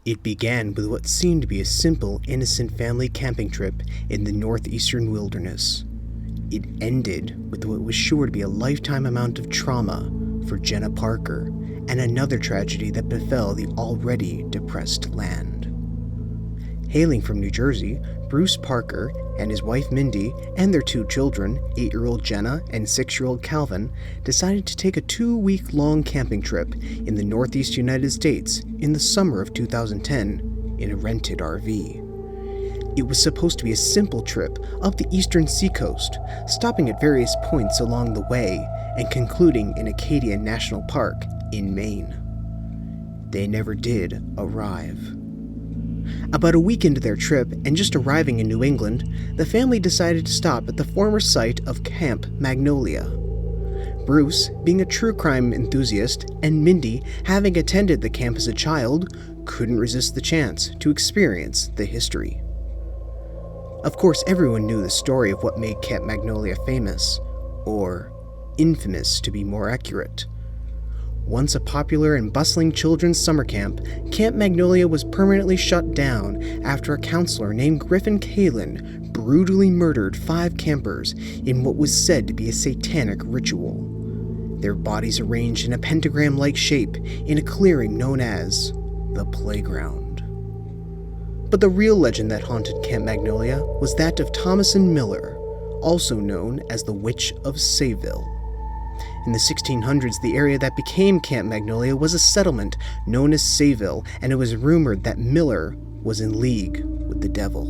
It began with what seemed to be a simple, innocent family camping trip in the northeastern wilderness. It ended with what was sure to be a lifetime amount of trauma for Jenna Parker, and another tragedy that befell the already depressed land. Hailing from New Jersey, Bruce Parker and his wife Mindy and their 2 children, 8-year-old Jenna and 6-year-old Calvin, decided to take a 2-week-long camping trip in the northeast United States in the summer of 2010 in a rented RV. It was supposed to be a simple trip up the eastern seacoast, stopping at various points along the way and concluding in Acadia National Park in Maine. They never did arrive. About a week into their trip, and just arriving in New England, the family decided to stop at the former site of Camp Magnolia. Bruce, being a true crime enthusiast, and Mindy, having attended the camp as a child, couldn't resist the chance to experience the history. Of course, everyone knew the story of what made Camp Magnolia famous, or infamous to be more accurate. Once a popular and bustling children's summer camp, Camp Magnolia was permanently shut down after a counselor named Griffin Kalin brutally murdered 5 campers in what was said to be a satanic ritual. Their bodies arranged in a pentagram-like shape in a clearing known as the playground. But the real legend that haunted Camp Magnolia was that of Thomasin Miller, also known as the Witch of Sayville. In the 1600s, the area that became Camp Magnolia was a settlement known as Sayville, and it was rumored that Miller was in league with the devil.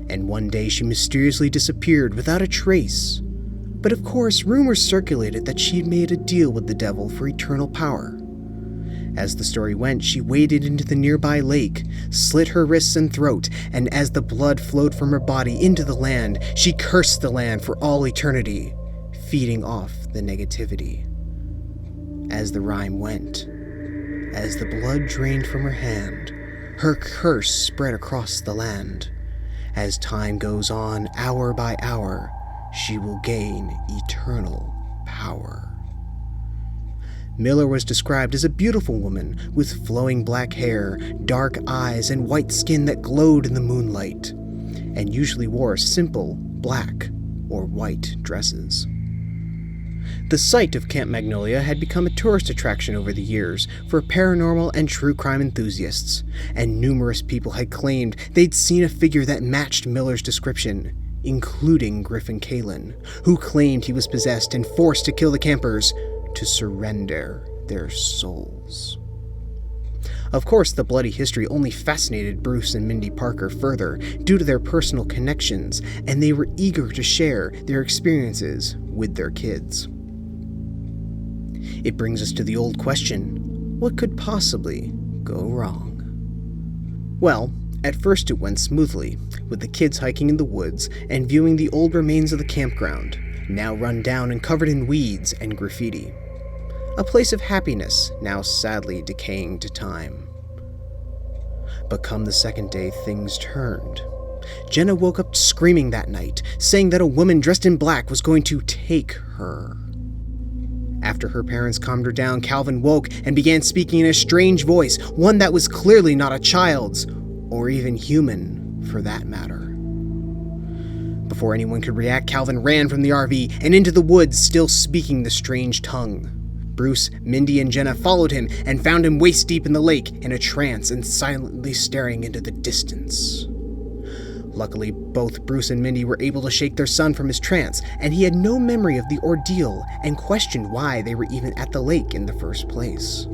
And one day she mysteriously disappeared without a trace. But of course, rumors circulated that she'd made a deal with the devil for eternal power. As the story went, she waded into the nearby lake, slit her wrists and throat, and as the blood flowed from her body into the land, she cursed the land for all eternity, feeding off the negativity. As the rhyme went, as the blood drained from her hand, her curse spread across the land. As time goes on, hour by hour, she will gain eternal power. Miller was described as a beautiful woman with flowing black hair, dark eyes, and white skin that glowed in the moonlight, and usually wore simple black or white dresses. The site of Camp Magnolia had become a tourist attraction over the years for paranormal and true crime enthusiasts, and numerous people had claimed they'd seen a figure that matched Miller's description, including Griffin Kalin, who claimed he was possessed and forced to kill the campers to surrender their souls. Of course, the bloody history only fascinated Bruce and Mindy Parker further due to their personal connections, and they were eager to share their experiences with their kids. It brings us to the old question, what could possibly go wrong? Well, at first it went smoothly, with the kids hiking in the woods and viewing the old remains of the campground, now run down and covered in weeds and graffiti. A place of happiness, now sadly decaying to time. But come the second day, things turned. Jenna woke up screaming that night, saying that a woman dressed in black was going to take her. After her parents calmed her down, Calvin woke and began speaking in a strange voice, one that was clearly not a child's, or even human, for that matter. Before anyone could react, Calvin ran from the RV and into the woods, still speaking the strange tongue. Bruce, Mindy, and Jenna followed him and found him waist-deep in the lake in a trance and silently staring into the distance. Luckily, both Bruce and Mindy were able to shake their son from his trance, and he had no memory of the ordeal and questioned why they were even at the lake in the first place.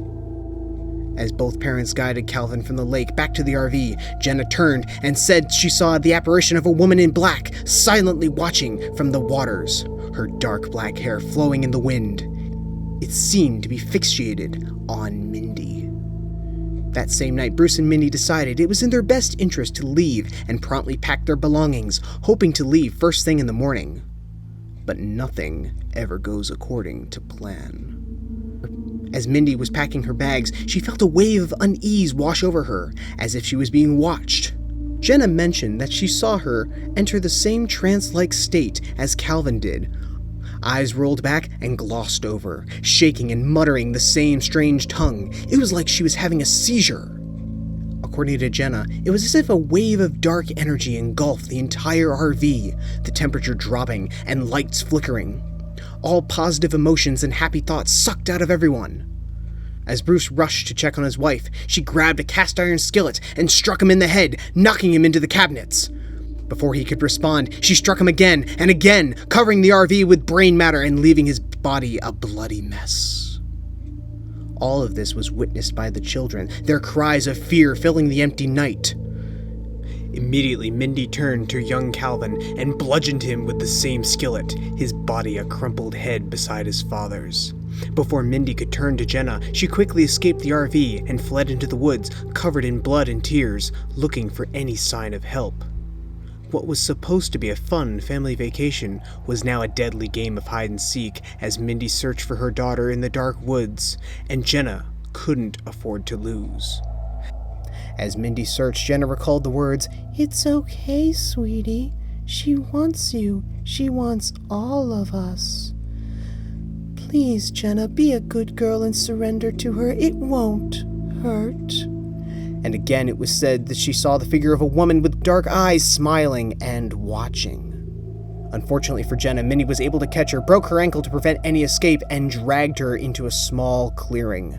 As both parents guided Calvin from the lake back to the RV, Jenna turned and said she saw the apparition of a woman in black, silently watching from the waters, her dark black hair flowing in the wind. It seemed to be fixated on Mindy. That same night, Bruce and Mindy decided it was in their best interest to leave and promptly packed their belongings, hoping to leave first thing in the morning. But nothing ever goes according to plan. As Mindy was packing her bags, she felt a wave of unease wash over her, as if she was being watched. Jenna mentioned that she saw her enter the same trance-like state as Calvin did. Eyes rolled back and glossed over, shaking and muttering the same strange tongue. It was like she was having a seizure. According to Jenna, it was as if a wave of dark energy engulfed the entire RV, the temperature dropping and lights flickering. All positive emotions and happy thoughts sucked out of everyone. As Bruce rushed to check on his wife, she grabbed a cast iron skillet and struck him in the head, knocking him into the cabinets. Before he could respond, she struck him again and again, covering the RV with brain matter and leaving his body a bloody mess. All of this was witnessed by the children, their cries of fear filling the empty night. Immediately, Mindy turned to young Calvin and bludgeoned him with the same skillet, his body a crumpled head beside his father's. Before Mindy could turn to Jenna, she quickly escaped the RV and fled into the woods, covered in blood and tears, looking for any sign of help. What was supposed to be a fun family vacation was now a deadly game of hide-and-seek as Mindy searched for her daughter in the dark woods, and Jenna couldn't afford to lose. As Mindy searched, Jenna recalled the words, "It's okay, sweetie. She wants you. She wants all of us. Please, Jenna, be a good girl and surrender to her. It won't hurt." And again it was said that she saw the figure of a woman with dark eyes smiling and watching. Unfortunately for Jenna, Mindy was able to catch her, broke her ankle to prevent any escape, and dragged her into a small clearing.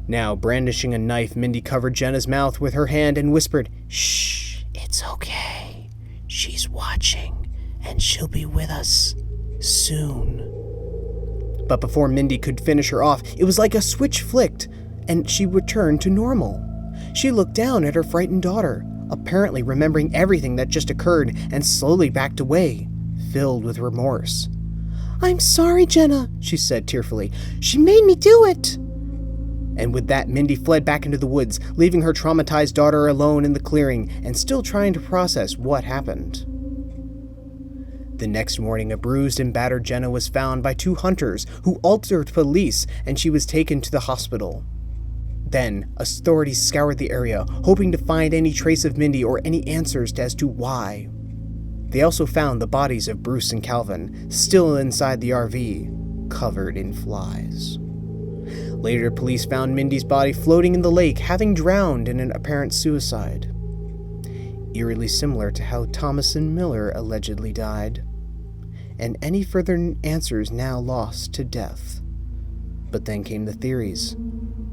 Now, brandishing a knife, Mindy covered Jenna's mouth with her hand and whispered, "Shh, it's okay. She's watching, and she'll be with us soon." But before Mindy could finish her off, it was like a switch flicked, and she returned to normal. She looked down at her frightened daughter, apparently remembering everything that just occurred, and slowly backed away, filled with remorse. "I'm sorry, Jenna," she said tearfully. "She made me do it." And with that, Mindy fled back into the woods, leaving her traumatized daughter alone in the clearing and still trying to process what happened. The next morning, a bruised and battered Jenna was found by 2 hunters who alerted police, and she was taken to the hospital. Then, authorities scoured the area, hoping to find any trace of Mindy or any answers as to why. They also found the bodies of Bruce and Calvin, still inside the RV, covered in flies. Later, police found Mindy's body floating in the lake, having drowned in an apparent suicide. Eerily similar to how Thomas and Miller allegedly died. And any further answers now lost to death. But then came the theories.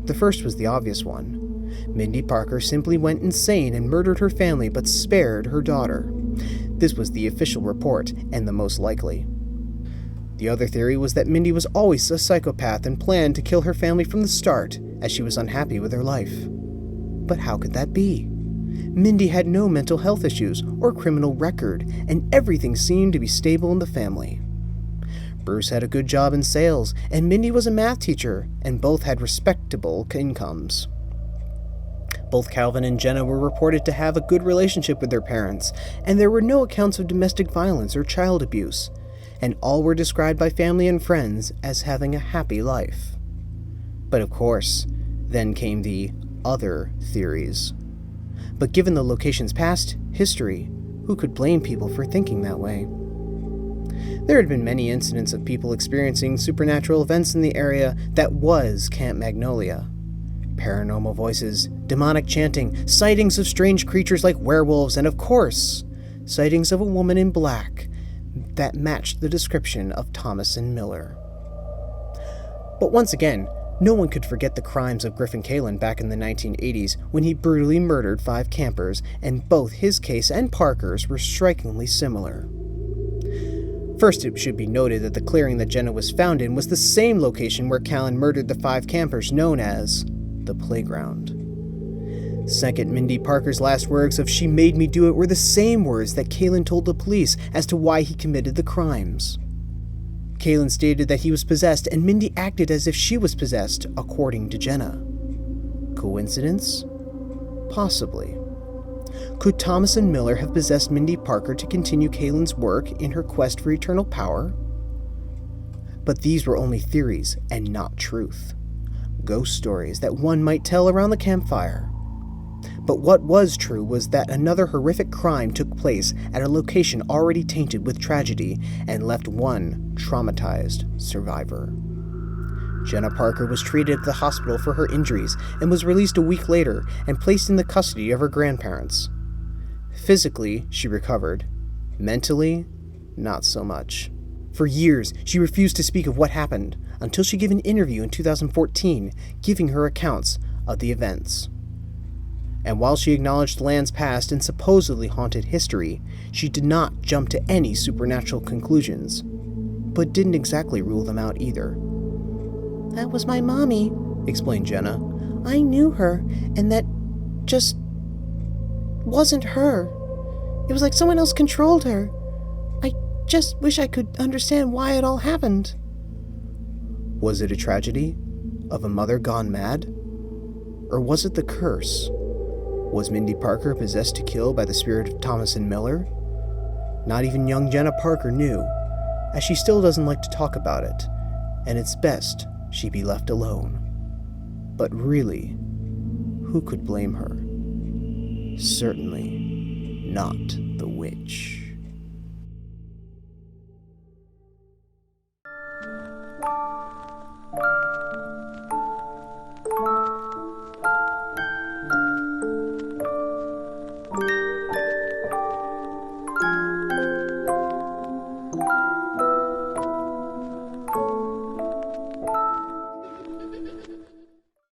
The first was the obvious one. Mindy Parker simply went insane and murdered her family but spared her daughter. This was the official report, and the most likely. The other theory was that Mindy was always a psychopath and planned to kill her family from the start, as she was unhappy with her life. But how could that be? Mindy had no mental health issues or criminal record, and everything seemed to be stable in the family. Bruce had a good job in sales, and Mindy was a math teacher, and both had respectable incomes. Both Calvin and Jenna were reported to have a good relationship with their parents, and there were no accounts of domestic violence or child abuse, and all were described by family and friends as having a happy life. But of course, then came the other theories. But given the location's past history, who could blame people for thinking that way? There had been many incidents of people experiencing supernatural events in the area that was Camp Magnolia. Paranormal voices, demonic chanting, sightings of strange creatures like werewolves, and of course, sightings of a woman in black that matched the description of Thomas and Miller. But once again, no one could forget the crimes of Griffin Kalin back in the 1980s when he brutally murdered 5 campers, and both his case and Parker's were strikingly similar. First, it should be noted that the clearing that Jenna was found in was the same location where Callan murdered the 5 campers, known as the playground. Second, Mindy Parker's last words of "she made me do it" were the same words that Kalin told the police as to why he committed the crimes. Kalin stated that he was possessed, and Mindy acted as if she was possessed, according to Jenna. Coincidence? Possibly. Could Thomas and Miller have possessed Mindy Parker to continue Kalin's work in her quest for eternal power? But these were only theories and not truth. Ghost stories that one might tell around the campfire. But what was true was that another horrific crime took place at a location already tainted with tragedy and left one traumatized survivor. Jenna Parker was treated at the hospital for her injuries and was released a week later and placed in the custody of her grandparents. Physically, she recovered. Mentally, not so much. For years, she refused to speak of what happened until she gave an interview in 2014, giving her accounts of the events. And while she acknowledged the land's past and supposedly haunted history, she did not jump to any supernatural conclusions, but didn't exactly rule them out either. "That was my mommy," explained Jenna. "I knew her, and that just wasn't her. It was like someone else controlled her. I just wish I could understand why it all happened." Was it a tragedy? Of a mother gone mad? Or was it the curse? Was Mindy Parker possessed to kill by the spirit of Thomas and Miller? Not even young Jenna Parker knew, as she still doesn't like to talk about it, and it's best she be left alone. But really, who could blame her? Certainly not the witch.